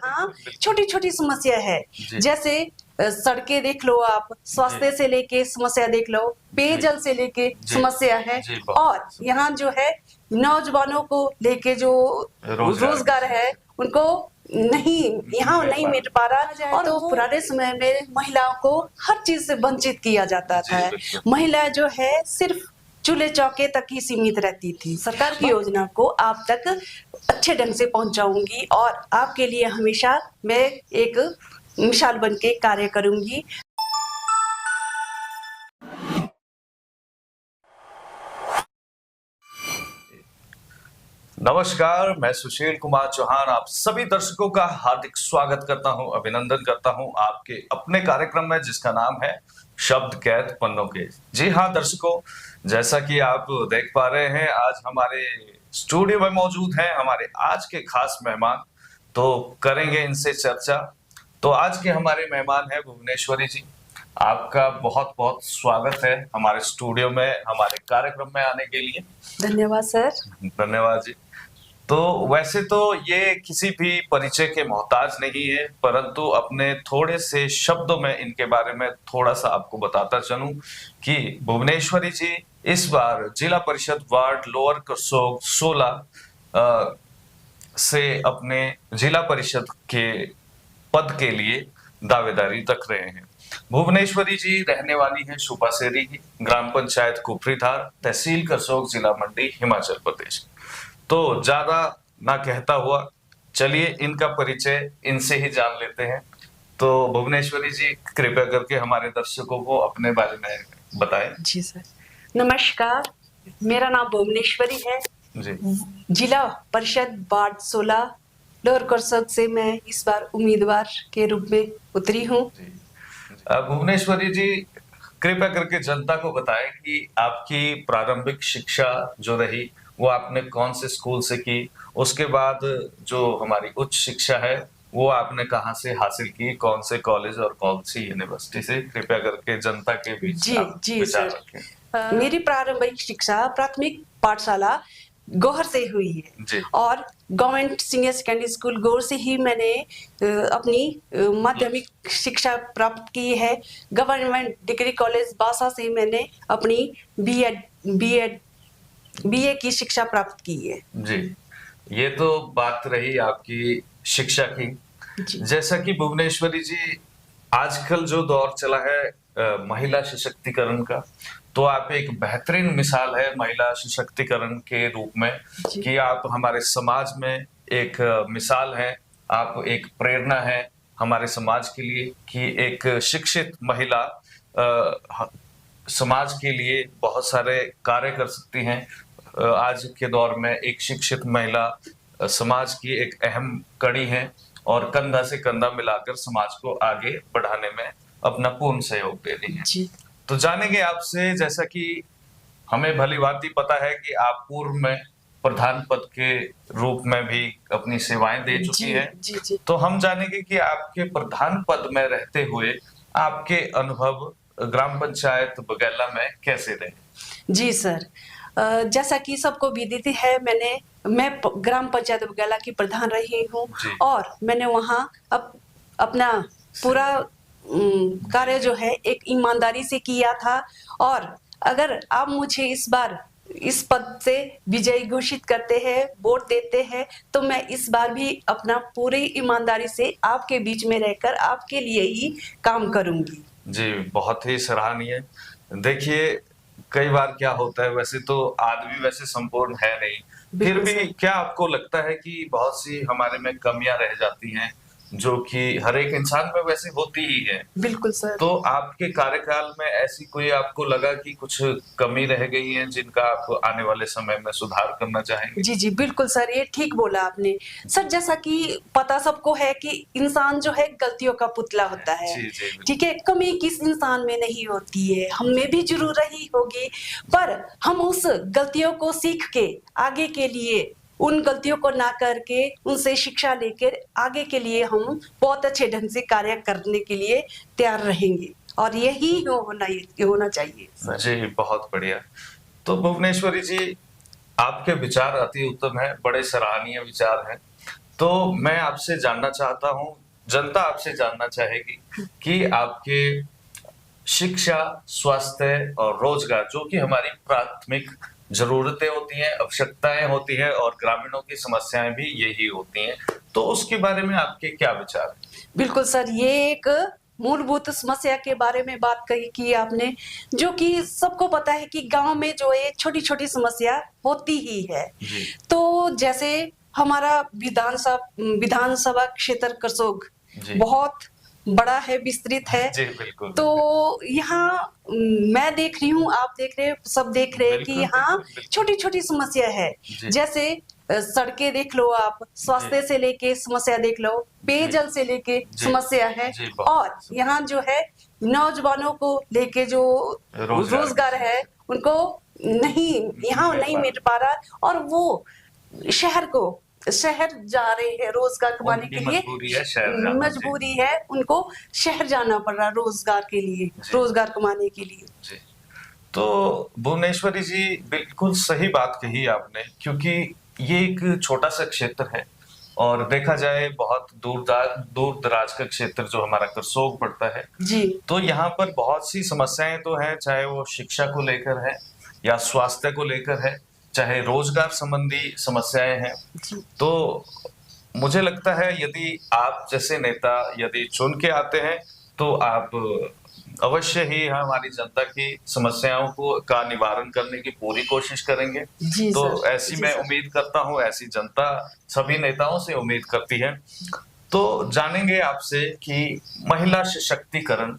यहाँ छोटी छोटी समस्या है, जैसे सड़कें देख लो आप, स्वास्थ्य से लेके समस्या देख लो, पेयजल से लेके समस्या है, और यहाँ जो है नौजवानों को लेके जो रोजगार है उनको नहीं, यहाँ नहीं मिल पा रहा। और तो पुराने समय में महिलाओं को हर चीज से वंचित किया जाता था। महिला जो है सिर्फ चूल्हे चौके तक ही सीमित रहती थी। सरकार की योजना को आप तक अच्छे ढंग से पहुंचाऊंगी और आपके लिए हमेशा मैं एक मिसाल बन के कार्य करूंगी। नमस्कार, मैं सुशील कुमार चौहान आप सभी दर्शकों का हार्दिक स्वागत करता हूं, अभिनंदन करता हूं आपके अपने कार्यक्रम में जिसका नाम है शब्द कैद पन्नों के। जी हाँ दर्शकों, जैसा कि आप देख पा रहे हैं, आज हमारे स्टूडियो में मौजूद हैं हमारे आज के खास मेहमान, तो करेंगे इनसे चर्चा। तो आज के हमारे मेहमान हैं भुवनेश्वरी जी। आपका बहुत बहुत स्वागत है हमारे स्टूडियो में, हमारे कार्यक्रम में आने के लिए। धन्यवाद सर। धन्यवाद जी। तो वैसे तो ये किसी भी परिचय के मोहताज नहीं है, परंतु अपने थोड़े से शब्दों में इनके बारे में थोड़ा सा आपको बताता चलूं कि भुवनेश्वरी जी इस बार जिला परिषद वार्ड लोअर करसोग 16 से अपने जिला परिषद के पद के लिए दावेदारी रख रहे हैं। भुवनेश्वरी जी रहने वाली हैं सुपासेरी की, ग्राम पंचायत कुफरीधार, तहसील करसोग, जिला मंडी, हिमाचल प्रदेश। तो ज्यादा ना कहता हुआ चलिए इनका परिचय इनसे ही जान लेते हैं। तो भुवनेश्वरी जी कृपया करके हमारे दर्शकों को अपने बारे में बताएं। जी सर, नमस्कार, मेरा नाम भुवनेश्वरी है जी। जिला परिषद वार्ड 16 लोअर करसोग से मैं इस बार उम्मीदवार के रूप में उतरी हूँ। भुवनेश्वरी जी कृपया करके जनता को बताएं कि आपकी प्रारंभिक शिक्षा जो रही वो आपने कौन से स्कूल से की, उसके बाद जो हमारी उच्च शिक्षा है वो आपने कहाँ से हासिल की, कौन से कॉलेज और कौन सी यूनिवर्सिटी से, कृपया करके जनता के बीच जी विचार रखें। मेरी प्रारंभिक शिक्षा प्राथमिक पाठशाला गोहर से हुई है और government senior secondary school Gohar से ही मैंने अपनी माध्यमिक शिक्षा प्राप्त की है। गवर्नमेंट डिग्री कॉलेज बासा से मैंने अपनी बीए की शिक्षा प्राप्त की है जी। ये तो बात रही आपकी शिक्षा की। जैसा कि भुवनेश्वरी जी आजकल जो दौर चला है महिला सशक्तिकरण का, तो आप एक बेहतरीन मिसाल है महिला सशक्तिकरण के रूप में कि आप हमारे समाज में एक मिसाल है, आप एक प्रेरणा है हमारे समाज के लिए कि एक शिक्षित महिला समाज के लिए बहुत सारे कार्य कर सकती हैं। आज के दौर में एक शिक्षित महिला समाज की एक अहम कड़ी है और कंधा से कंधा मिलाकर समाज को आगे बढ़ाने में अपना पूर्ण सहयोग दे रही है। तो जानेंगे आपसे, जैसा कि हमें भली भांति पता है कि आप पूर्व में प्रधान पद के रूप में भी अपनी सेवाएं दे चुकी हैं। तो हम जानेंगे कि आपके प्रधान पद में रहते हुए आपके अनुभव ग्राम पंचायत बगैला में कैसे रहे। जी सर, जैसा कि सबको विदित है, मैं ग्राम पंचायत बगैला की प्रधान रही हूँ और मैंने वहाँ अपना पूरा कार्य जो है एक ईमानदारी से किया था। और अगर आप मुझे इस बार इस पद से विजयी घोषित करते हैं, वोट देते हैं, तो मैं इस बार भी अपना पूरी ईमानदारी से आपके बीच में रहकर आपके लिए ही काम करूंगी। जी, बहुत ही सराहनीय। देखिए कई बार क्या होता है, वैसे तो आदमी वैसे संपूर्ण है नहीं, फिर भी क्या आपको लगता है कि बहुत सी हमारे में कमियां रह जाती हैं जो कि हर एक इंसान में वैसे होती ही है। बिल्कुल सर। तो आपके कार्यकाल में ऐसी कोई आपको लगा कि कुछ कमी रह गई है जिनका आप आने वाले समय में सुधार करना चाहेंगे? जी बिल्कुल सर, ये ठीक बोला आपने सर। जैसा कि पता सबको है कि इंसान जो है गलतियों का पुतला होता है। ठीक है, कमी किस इंसान में नहीं होती है, हम में भी जरूर रही होगी, पर हम उस गलतियों को सीख के आगे के लिए, उन गलतियों को ना करके उनसे शिक्षा लेकर आगे के लिए हम बहुत अच्छे ढंग से कार्य करने के लिए तैयार रहेंगे और यही होना चाहिए सर। जी बहुत बढ़िया। तो भुवनेश्वरी जी आपके विचार अति उत्तम है, बड़े सराहनीय विचार हैं। तो मैं आपसे जानना चाहता हूँ, जनता आपसे जानना चाहेगी कि आपके शिक्षा, स्वास्थ्य और रोजगार, जो कि हमारी प्राथमिक जरूरतें होती हैं, आवश्यकताएं होती है, और ग्रामीणों की समस्याएं भी यही होती हैं, तो उसके बारे में आपके क्या विचार हैं? बिल्कुल सर, ये एक मूलभूत समस्या के बारे में बात कही की आपने, जो कि सबको पता है कि गांव में जो है छोटी-छोटी समस्या होती ही है। जी। तो जैसे हमारा विधानसभा क्षेत्र करसोग जी। बहुत बड़ा है, विस्तृत है। जी, बिल्कुल। तो यहाँ मैं देख रही हूँ, आप देख रहे हैं, सब देख रहे हैं कि बिल्कुल, यहाँ बिल्कुल, बिल्कुल। छोटी-छोटी समस्या है। जी। जैसे सड़कें देख लो आप, स्वास्थ्य से लेके समस्या देख लो, पेयजल से लेके जी। समस्या है, जी, बहुत और यहाँ जो है नौजवानों को लेके जो रोजगार है, उनको नहीं, यहाँ नहीं मिल पा रहा, और वो शहर जा रहे हैं रोजगार कमाने के लिए। मजबूरी है शहर जाना। मजबूरी है, उनको शहर जाना पड़ रहा रोजगार के लिए, रोजगार कमाने के लिए। जी। तो भुवनेश्वरी जी, बिल्कुल सही बात कही आपने, क्योंकि ये एक छोटा सा क्षेत्र है, और देखा जाए बहुत दूर दराज का क्षेत्र जो हमारा करसोग पड़ता है जी। तो यहाँ पर बहुत सी समस्याएं तो हैं, चाहे वो शिक्षा को लेकर है या स्वास्थ्य को लेकर है, चाहे रोजगार संबंधी समस्याएं हैं। तो मुझे लगता है यदि आप जैसे नेता यदि चुन के आते हैं तो आप अवश्य ही हमारी जनता की समस्याओं का निवारण करने की पूरी कोशिश करेंगे। जी तो सर, ऐसी जी मैं सर। उम्मीद करता हूँ, ऐसी जनता सभी नेताओं से उम्मीद करती है। तो जानेंगे आपसे कि महिला सशक्तिकरण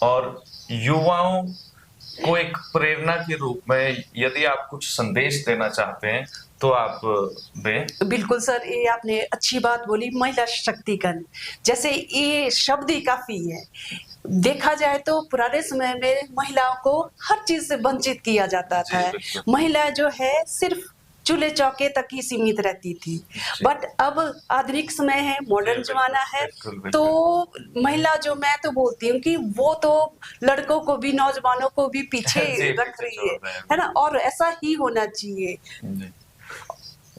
और युवाओं को एक प्रेरणा के रूप में यदि आप कुछ संदेश देना चाहते हैं तो आप दें। बिल्कुल सर, ये आपने अच्छी बात बोली, महिला सशक्तिकरण। जैसे ये शब्द ही काफी है। देखा जाए तो पुराने समय में महिलाओं को हर चीज से वंचित किया जाता था। महिला जो है सिर्फ चूल्हे चौके तक ही सीमित रहती थी, बट अब आधुनिक समय है, मॉडर्न जमाना है, तो महिला जो, मैं तो बोलती हूँ कि वो तो लड़कों को भी, नौजवानों को भी पीछे रख रही है ना, और ऐसा ही होना चाहिए।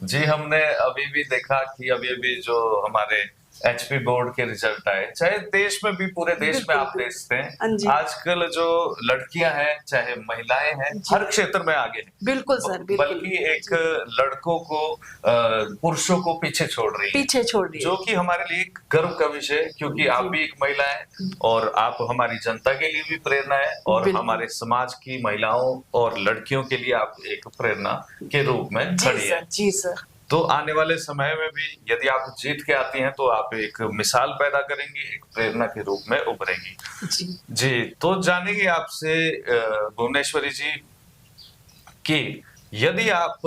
जी, हमने अभी भी देखा कि अभी जो हमारे एचपी बोर्ड के रिजल्ट आए, चाहे देश में भी, पूरे देश में आप देखते हैं आजकल जो लड़कियां हैं, चाहे महिलाएं हैं, हर क्षेत्र में आगे हैं। बिल्कुल सर, बिल्कुल। बल्कि एक लड़कों को पुरुषों को पीछे छोड़ रही है, जो कि हमारे लिए एक गर्व का विषय है, क्योंकि आप भी एक महिला हैं और आप हमारी जनता के लिए भी प्रेरणा है, और हमारे समाज की महिलाओं और लड़कियों के लिए आप एक प्रेरणा के रूप में खड़ी है। जी सर। तो आने वाले समय में भी यदि आप जीत के आती हैं तो आप एक मिसाल पैदा करेंगी, एक प्रेरणा के रूप में उभरेंगी। जी, तो जानेंगे आपसे भुवनेश्वरी जी कि यदि आप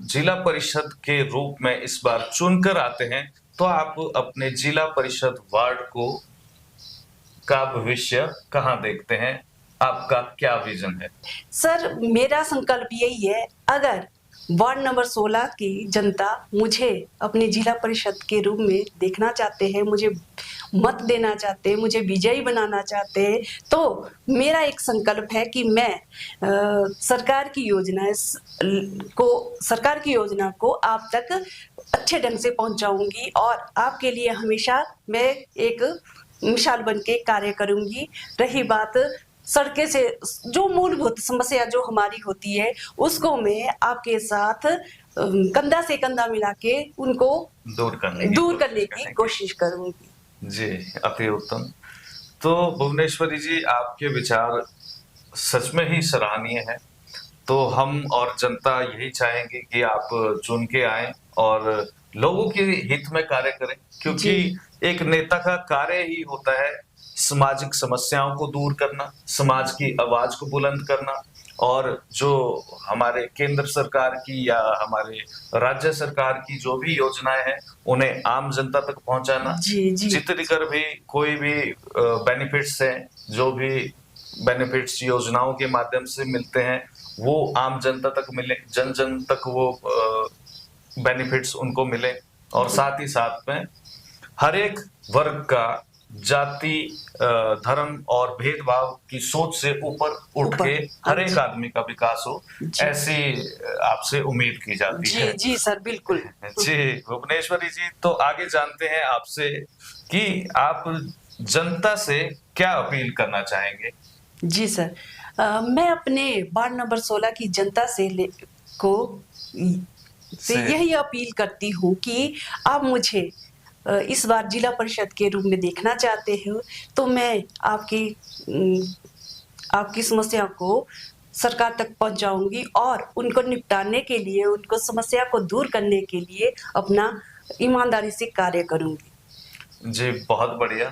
जिला परिषद के रूप में इस बार चुनकर आते हैं तो आप अपने जिला परिषद वार्ड का भविष्य कहाँ देखते हैं? आपका क्या विजन है? सर, मेरा संकल्प यही है, अगर वार्ड नंबर 16 की जनता मुझे अपने जिला परिषद के रूप में देखना चाहते हैं, मुझे मत देना चाहते हैं, मुझे विजयी बनाना चाहते हैं, तो मेरा एक संकल्प है कि मैं सरकार की योजना को आप तक अच्छे ढंग से पहुंचाऊंगी, और आपके लिए हमेशा मैं एक मिसाल बन के कार्य करूंगी। रही बात सड़कें से, जो मूलभूत समस्या जो हमारी होती है, उसको मैं आपके साथ कंधा से कंधा मिला के उनको दूर करने की कोशिश करूंगी। जी, अति उत्तम। तो भुवनेश्वरी जी, आपके विचार सच में ही सराहनीय है। तो हम और जनता यही चाहेंगे कि आप चुन के आए और लोगों के हित में कार्य करें, क्योंकि एक नेता का कार्य ही होता है सामाजिक समस्याओं को दूर करना, समाज की आवाज को बुलंद करना, और जो हमारे केंद्र सरकार की या हमारे राज्य सरकार की जो भी योजनाएं हैं उन्हें आम जनता तक पहुंचाना। जितनी कर भी कोई भी बेनिफिट्स हैं, जो भी बेनिफिट्स योजनाओं के माध्यम से मिलते हैं, वो आम जनता तक मिले, जन जन तक वो बेनिफिट्स उनको मिले, और साथ ही साथ में हर एक वर्ग का जाति, धर्म और भेदभाव की सोच से ऊपर उठ के हर एक आदमी का विकास हो, ऐसी आपसे उम्मीद की जाती है। जी सर, बिल्कुल। जी भुवनेश्वरी जी, तो आगे जानते हैं आपसे कि आप जनता से क्या अपील करना चाहेंगे। जी सर, मैं अपने वार्ड नंबर 16 की जनता से यही अपील करती हूँ कि आप मुझे इस बार जिला परिषद के रूप में देखना चाहते हो, तो मैं आपकी समस्या को सरकार तक पहुंचाऊंगी और उनको निपटाने के लिए, उनको समस्या को दूर करने के लिए अपना ईमानदारी से कार्य करूंगी। जी बहुत बढ़िया।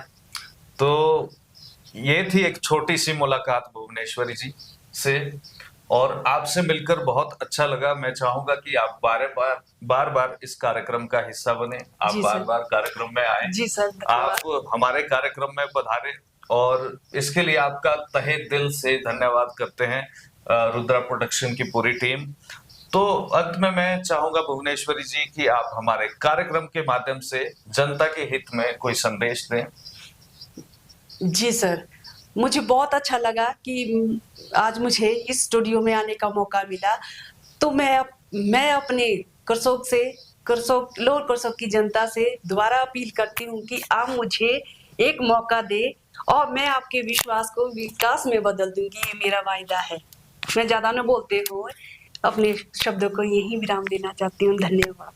तो ये थी एक छोटी सी मुलाकात भुवनेश्वरी जी से, और आपसे मिलकर बहुत अच्छा लगा। मैं चाहूंगा कि आप बार बार इस कार्यक्रम का हिस्सा बने, आप बार बार कार्यक्रम में आए। जी सर, आप हमारे कार्यक्रम में पधारे और इसके लिए आपका तहे दिल से धन्यवाद करते हैं रुद्रा प्रोडक्शन की पूरी टीम। तो अंत में मैं चाहूंगा भुवनेश्वरी जी कि आप हमारे कार्यक्रम के माध्यम से जनता के हित में कोई संदेश दें। जी सर, मुझे बहुत अच्छा लगा कि आज मुझे इस स्टूडियो में आने का मौका मिला। तो मैं अपने लोअर करसोग की जनता से दोबारा अपील करती हूँ कि आप मुझे एक मौका दे और मैं आपके विश्वास को विकास में बदल दूंगी, ये मेरा वायदा है। मैं ज्यादा न बोलते हुए अपने शब्दों को यही विराम देना चाहती हूँ। धन्यवाद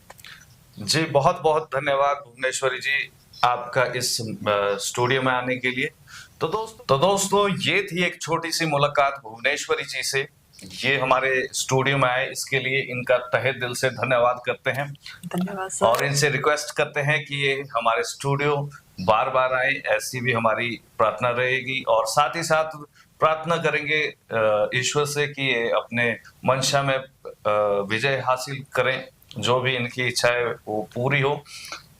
जी, बहुत बहुत धन्यवाद भुवनेश्वरी जी आपका इस स्टूडियो में आने के लिए। तो दोस्तों ये थी एक छोटी सी मुलाकात भुवनेश्वरी जी से। ये हमारे स्टूडियो में आए, इसके लिए इनका तहे दिल से धन्यवाद करते हैं। धन्यवाद सर। और इनसे रिक्वेस्ट करते हैं कि ये हमारे स्टूडियो बार बार आए, ऐसी भी हमारी प्रार्थना रहेगी। और साथ ही साथ प्रार्थना करेंगे ईश्वर से कि ये अपने मंशा में विजय हासिल करें, जो भी इनकी इच्छा है वो पूरी हो।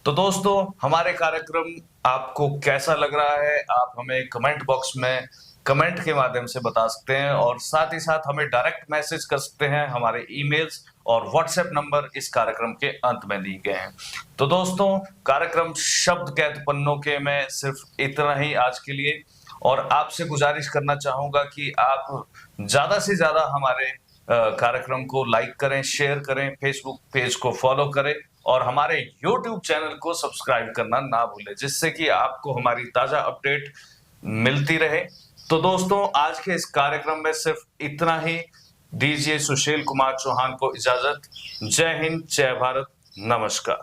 तो दोस्तों हमारे कार्यक्रम आपको कैसा लग रहा है, आप हमें कमेंट बॉक्स में कमेंट के माध्यम से बता सकते हैं, और साथ ही साथ हमें डायरेक्ट मैसेज कर सकते हैं। हमारे ईमेल्स और व्हाट्सएप नंबर इस कार्यक्रम के अंत में दिए गए हैं। तो दोस्तों कार्यक्रम शब्द कैद पन्नों के में सिर्फ इतना ही आज के लिए, और आपसे गुजारिश करना चाहूंगा कि आप ज्यादा से ज्यादा हमारे कार्यक्रम को लाइक करें, शेयर करें, फेसबुक पेज को फॉलो करें और हमारे यूट्यूब चैनल को सब्सक्राइब करना ना भूलें, जिससे कि आपको हमारी ताजा अपडेट मिलती रहे। तो दोस्तों आज के इस कार्यक्रम में सिर्फ इतना ही। दीजिए सुशील कुमार चौहान को इजाजत। जय हिंद, जय भारत, नमस्कार।